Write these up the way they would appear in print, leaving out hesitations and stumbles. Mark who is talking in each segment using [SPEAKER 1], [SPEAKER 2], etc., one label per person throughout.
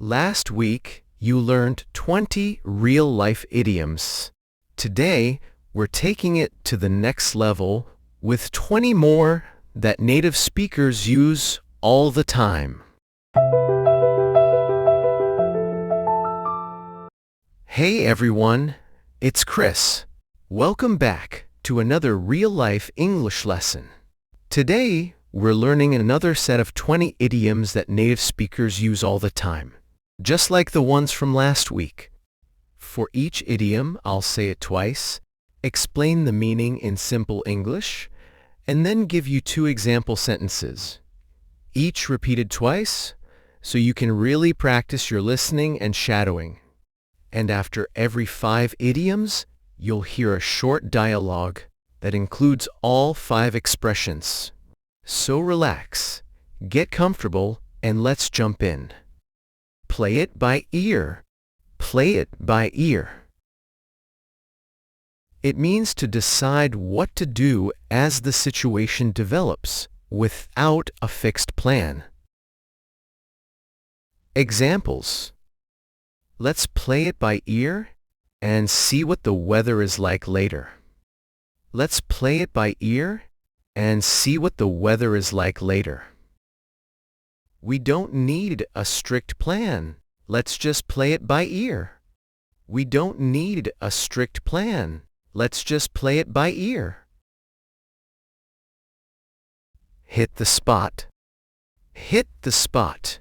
[SPEAKER 1] Last week, you learned 20 real-life idioms. Today, we're taking it to the next level with 20 more that native speakers use all the time. Hey everyone, it's Chris. Welcome back to another real-life English lesson. Today, we're learning another set of 20 idioms that native speakers use all the time, just like the ones from last week. For each idiom, I'll say it twice, explain the meaning in simple English, and then give you 2 example sentences, each repeated twice, so you can really practice your listening and shadowing. And after every 5 idioms, you'll hear a short dialogue that includes all 5 expressions. So relax, get comfortable, and let's jump in. Play it by ear. Play it by ear. It means to decide what to do as the situation develops, without a fixed plan. Examples. Let's play it by ear and see what the weather is like later. Let's play it by ear and see what the weather is like later. We don't need a strict plan. Let's just play it by ear. We don't need a strict plan. Let's just play it by ear. Hit the spot. Hit the spot.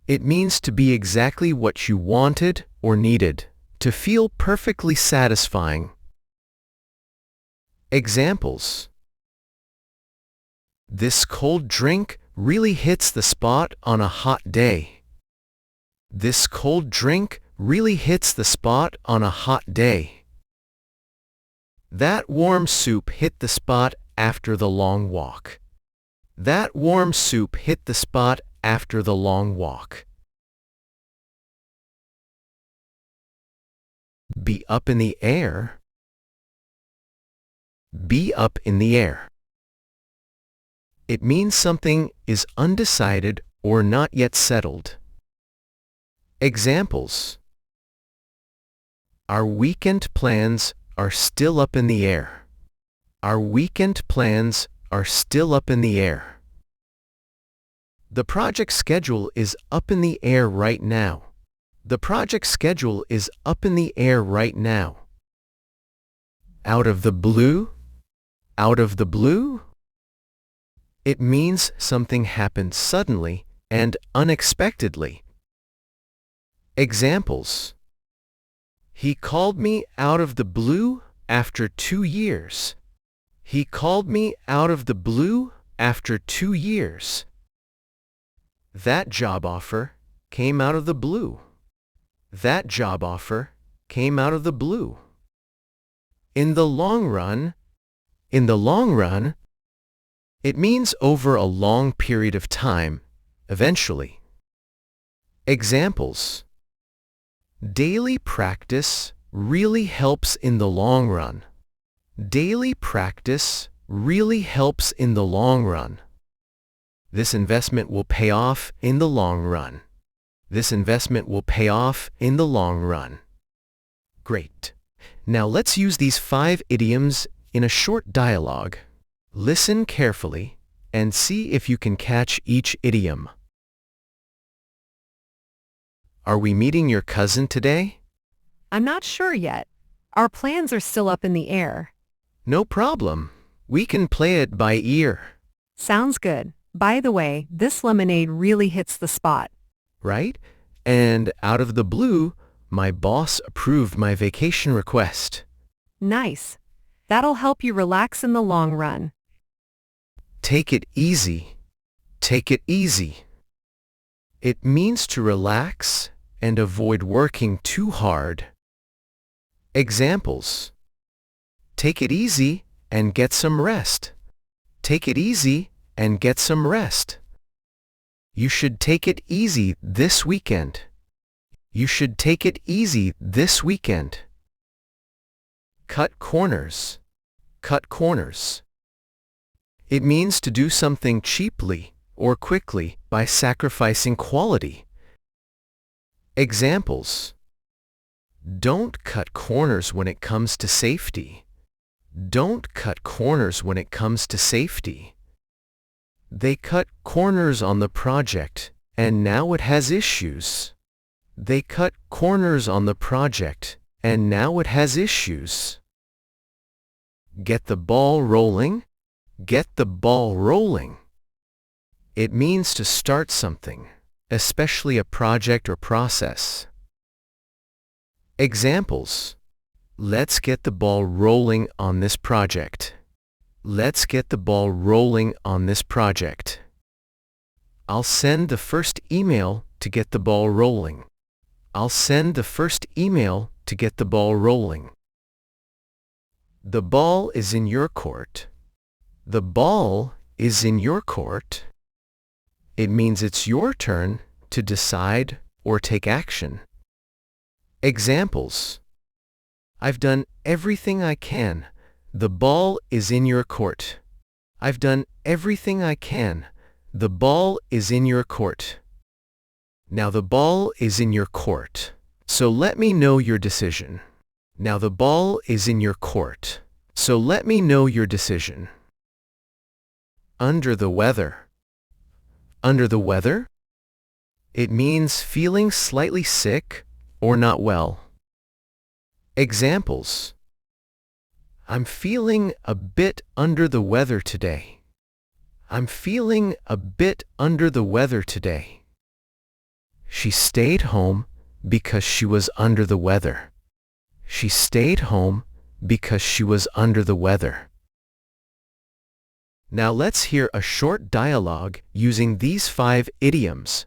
[SPEAKER 1] It means to be exactly what you wanted or needed, to feel perfectly satisfying. Examples. This cold drink really hits the spot on a hot day. This cold drink really hits the spot on a hot day. That warm soup hit the spot after the long walk. That warm soup hit the spot after the long walk. Be up in the air. Be up in the air. It means something is undecided or not yet settled. Examples. Our weekend plans are still up in the air. Our weekend plans are still up in the air. The project schedule is up in the air right now. The project schedule is up in the air right now. Out of the blue? Out of the blue? It means something happened suddenly and unexpectedly. Examples. He called me out of the blue after 2 years. He called me out of the blue after 2 years. That job offer came out of the blue. That job offer came out of the blue. In the long run, it means over a long period of time, eventually. Examples. Daily practice really helps in the long run. Daily practice really helps in the long run. This investment will pay off in the long run. This investment will pay off in the long run. Great. Now let's use these 5 idioms in a short dialogue. Listen carefully and see if you can catch each idiom. Are we meeting your cousin today?
[SPEAKER 2] I'm not sure yet. Our plans are still up in the air.
[SPEAKER 1] No problem. We can play it by ear.
[SPEAKER 2] Sounds good. By the way, this lemonade really hits the spot.
[SPEAKER 1] Right? And out of the blue, my boss approved my vacation request.
[SPEAKER 2] Nice. That'll help you relax in the long run.
[SPEAKER 1] Take it easy. Take it easy. It means to relax and avoid working too hard. Examples. Take it easy and get some rest. Take it easy and get some rest. You should take it easy this weekend. You should take it easy this weekend. Cut corners. Cut corners. It means to do something cheaply or quickly by sacrificing quality, Examples: don't cut corners when it comes to safety. Don't cut corners when it comes to safety. They cut corners on the project, and now it has issues. They cut corners on the project, and now it has issues. Get the ball rolling. Get the ball rolling. It means to start something, especially a project or process. Examples: let's get the ball rolling on this project. Let's get the ball rolling on this project. I'll send the first email to get the ball rolling. I'll send the first email to get the ball rolling. The ball is in your court. The ball is in your court. It means it's your turn to decide or take action. Examples: I've done everything I can. The ball is in your court. I've done everything I can. The ball is in your court. Now the ball is in your court, so let me know your decision. Now the ball is in your court, so let me know your decision. Under the weather. Under the weather? It means feeling slightly sick or not well. Examples: I'm feeling a bit under the weather today. I'm feeling a bit under the weather today. She stayed home because she was under the weather. She stayed home because she was under the weather. Now let's hear a short dialogue using these 5 idioms.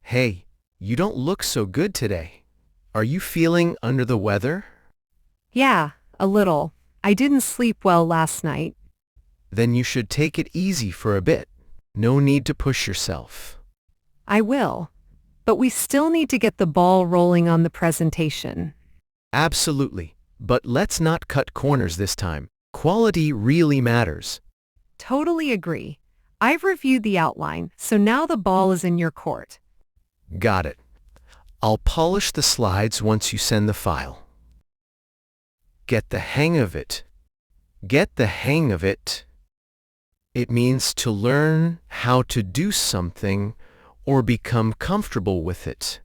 [SPEAKER 1] Hey, you don't look so good today. Are you feeling under the weather?
[SPEAKER 2] Yeah, a little. I didn't sleep well last night.
[SPEAKER 1] Then you should take it easy for a bit. No need to push yourself.
[SPEAKER 2] I will. But we still need to get the ball rolling on the presentation.
[SPEAKER 1] Absolutely. But let's not cut corners this time. Quality really matters.
[SPEAKER 2] Totally agree. I've reviewed the outline, so now the ball is in your court.
[SPEAKER 1] Got it. I'll polish the slides once you send the file. Get the hang of it. Get the hang of it. It means to learn how to do something or become comfortable with it.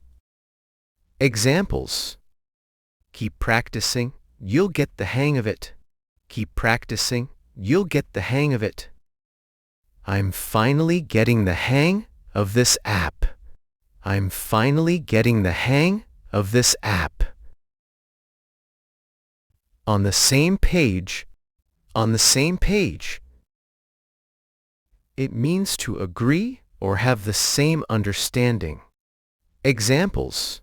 [SPEAKER 1] Examples: keep practicing, you'll get the hang of it. Keep practicing, you'll get the hang of it. I'm finally getting the hang of this app. I'm finally getting the hang of this app. On the same page. On the same page. It means to agree or have the same understanding. Examples: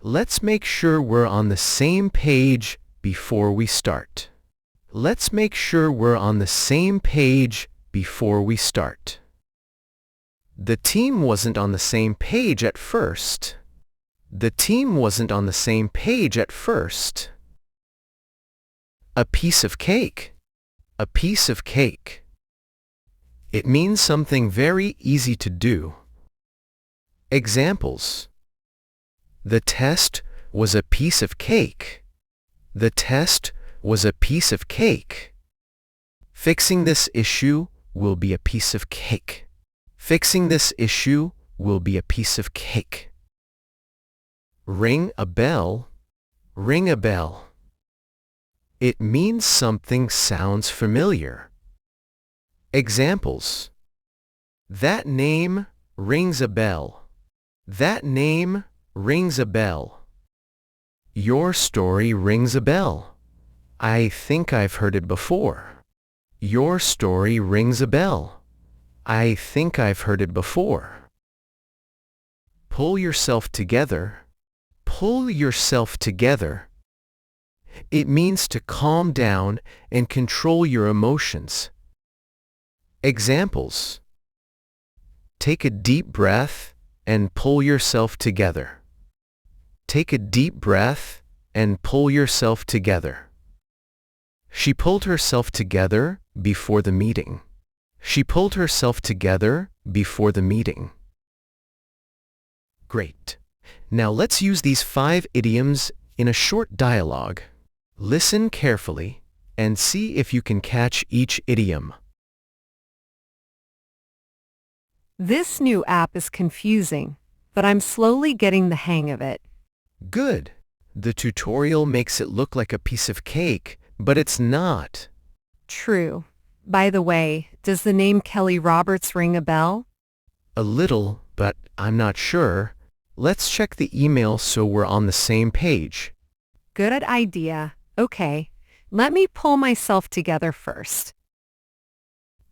[SPEAKER 1] let's make sure we're on the same page before we start. Let's make sure we're on the same page before we start. The team wasn't on the same page at first. The team wasn't on the same page at first. A piece of cake. A piece of cake. It means something very easy to do. Examples: the test was a piece of cake. The test was a piece of cake. Fixing this issue will be a piece of cake. Fixing this issue will be a piece of cake. Ring a bell. Ring a bell. It means something sounds familiar. Examples: that name rings a bell. That name rings a bell. Your story rings a bell. I think I've heard it before. Your story rings a bell. I think I've heard it before. Pull yourself together. Pull yourself together. It means to calm down and control your emotions. Examples: take a deep breath and pull yourself together. Take a deep breath and pull yourself together. She pulled herself together before the meeting. She pulled herself together before the meeting. Great. Now let's use these 5 idioms in a short dialogue. Listen carefully and see if you can catch each idiom.
[SPEAKER 2] This new app is confusing, but I'm slowly getting the hang of it.
[SPEAKER 1] Good. The tutorial makes it look like a piece of cake, but it's not.
[SPEAKER 2] True. By the way, does the name Kelly Roberts ring a bell?
[SPEAKER 1] A little, but I'm not sure. Let's check the email so we're on the same page.
[SPEAKER 2] Good idea. Okay, let me pull myself together first.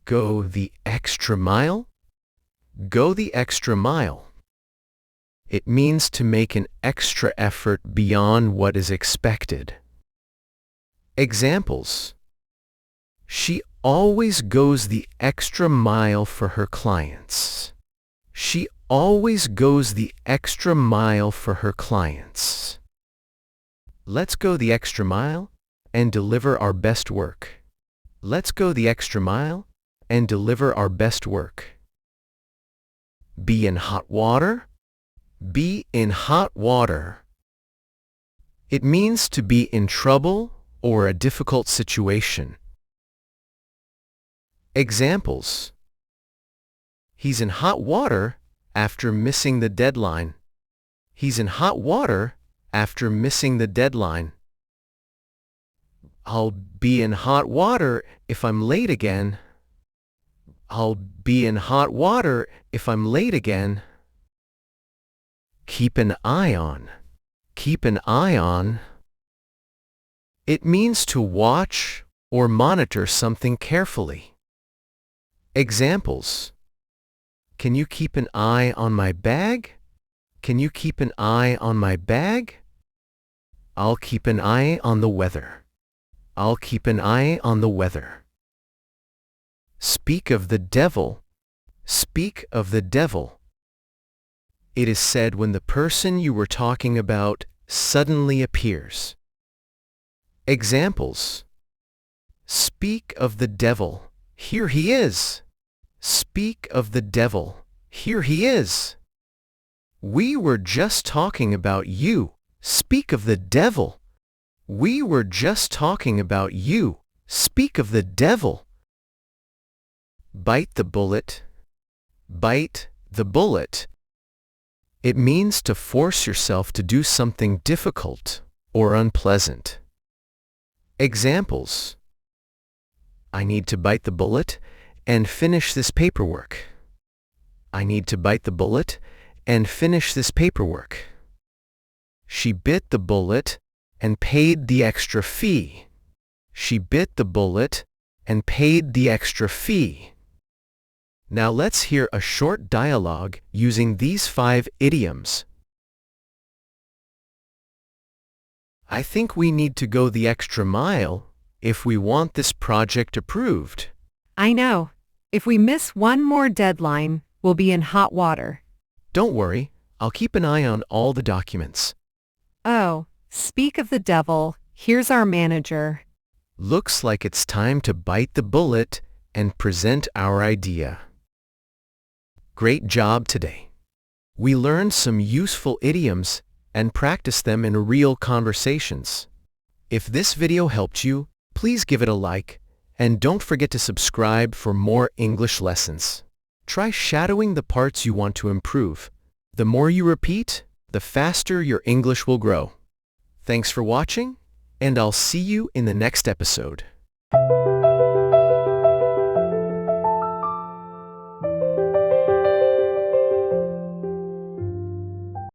[SPEAKER 1] Go the extra mile? Go the extra mile. It means to make an extra effort beyond what is expected. Examples. She always goes the extra mile for her clients. She always goes the extra mile for her clients. Let's go the extra mile and deliver our best work. Let's go the extra mile and deliver our best work. Be in hot water? Be in hot water. It means to be in trouble or a difficult situation. Examples. He's in hot water after missing the deadline. He's in hot water after missing the deadline. I'll be in hot water if I'm late again. I'll be in hot water if I'm late again. Keep an eye on. Keep an eye on. It means to watch or monitor something carefully. Examples. Can you keep an eye on my bag? Can you keep an eye on my bag? I'll keep an eye on the weather. I'll keep an eye on the weather. Speak of the devil. Speak of the devil. It is said when the person you were talking about suddenly appears. Examples. Speak of the devil. Here he is. Speak of the devil. Here he is. We were just talking about you. Speak of the devil. We were just talking about you. Speak of the devil. Bite the bullet. Bite the bullet. It means to force yourself to do something difficult or unpleasant. Examples. I need to bite the bullet and finish this paperwork. I need to bite the bullet and finish this paperwork. She bit the bullet and paid the extra fee. She bit the bullet and paid the extra fee. Now let's hear a short dialogue using these 5 idioms. I think we need to go the extra mile if we want this project approved.
[SPEAKER 2] I know. If we miss one more deadline, we'll be in hot water.
[SPEAKER 1] Don't worry, I'll keep an eye on all the documents.
[SPEAKER 2] Oh, speak of the devil, here's our manager.
[SPEAKER 1] Looks like it's time to bite the bullet and present our idea. Great job today. We learned some useful idioms and practiced them in real conversations. If this video helped you, please give it a like and don't forget to subscribe for more English lessons. Try shadowing the parts you want to improve. The more you repeat, the faster your English will grow. Thanks for watching, and I'll see you in the next episode.